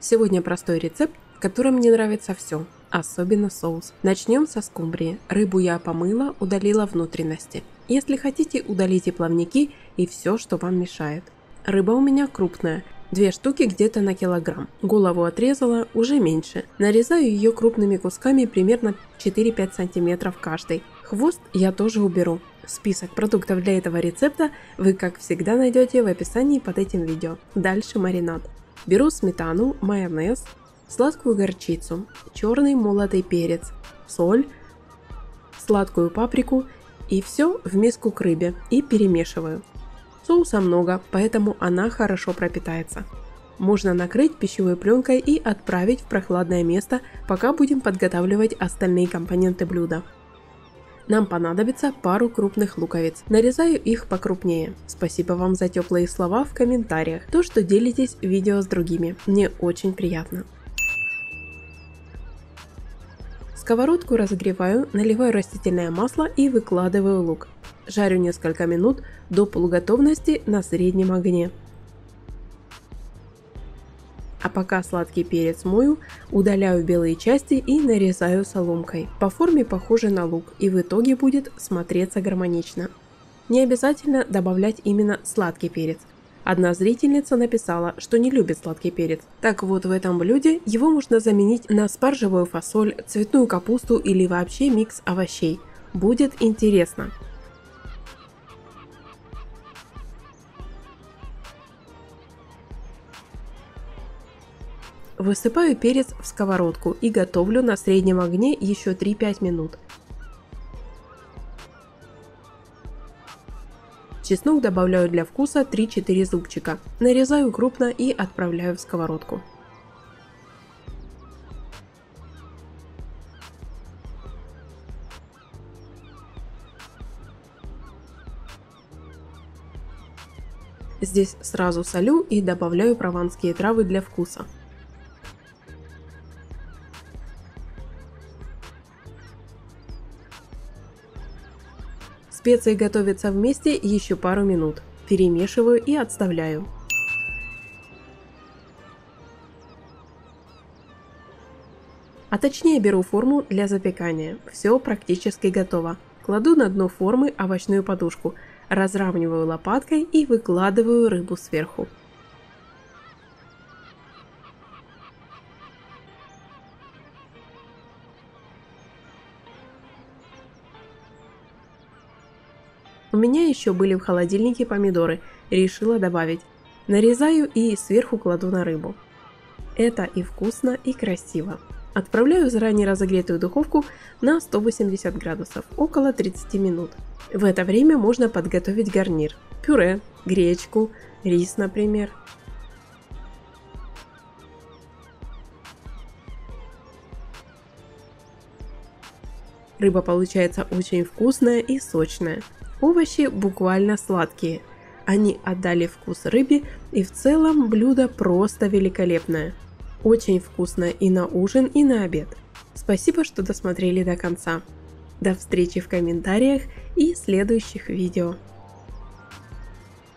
Сегодня простой рецепт, в котором мне нравится все, особенно соус. Начнем со скумбрии. Рыбу я помыла, удалила внутренности. Если хотите, удалите плавники и все, что вам мешает. Рыба у меня крупная, 2 штуки где-то на килограмм. Голову отрезала, уже меньше. Нарезаю ее крупными кусками, примерно 4-5 сантиметров каждый. Хвост я тоже уберу. Список продуктов для этого рецепта вы, как всегда, найдете в описании под этим видео. Дальше маринад. Беру сметану, майонез, сладкую горчицу, черный молотый перец, соль, сладкую паприку и все в миску к рыбе и перемешиваю. Соуса много, поэтому она хорошо пропитается. Можно накрыть пищевой пленкой и отправить в прохладное место, пока будем подготавливать остальные компоненты блюда. Нам понадобится пару крупных луковиц. Нарезаю их покрупнее. Спасибо вам за теплые слова в комментариях. То, что делитесь видео с другими. Мне очень приятно. Сковородку разогреваю, наливаю растительное масло и выкладываю лук. Жарю несколько минут до полуготовности на среднем огне. А пока сладкий перец мою, удаляю белые части и нарезаю соломкой. По форме похоже на лук и в итоге будет смотреться гармонично. Не обязательно добавлять именно сладкий перец. Одна зрительница написала, что не любит сладкий перец. Так вот, в этом блюде его можно заменить на спаржевую фасоль, цветную капусту или вообще микс овощей. Будет интересно. Высыпаю перец в сковородку и готовлю на среднем огне еще 3-5 минут. Чеснок добавляю для вкуса 3-4 зубчика. Нарезаю крупно и отправляю в сковородку. Здесь сразу солю и добавляю прованские травы для вкуса. Специи готовятся вместе еще пару минут. Перемешиваю и отставляю. А точнее беру форму для запекания. Все практически готово. Кладу на дно формы овощную подушку, разравниваю лопаткой и выкладываю рыбу сверху. У меня еще были в холодильнике помидоры, решила добавить. Нарезаю и сверху кладу на рыбу. Это и вкусно, и красиво. Отправляю в заранее разогретую духовку на 180 градусов, около 30 минут. В это время можно подготовить гарнир. Пюре, гречку, рис, например. Рыба получается очень вкусная и сочная. Овощи буквально сладкие. Они отдали вкус рыбе, и в целом блюдо просто великолепное. Очень вкусно и на ужин, и на обед. Спасибо, что досмотрели до конца. До встречи в комментариях и следующих видео.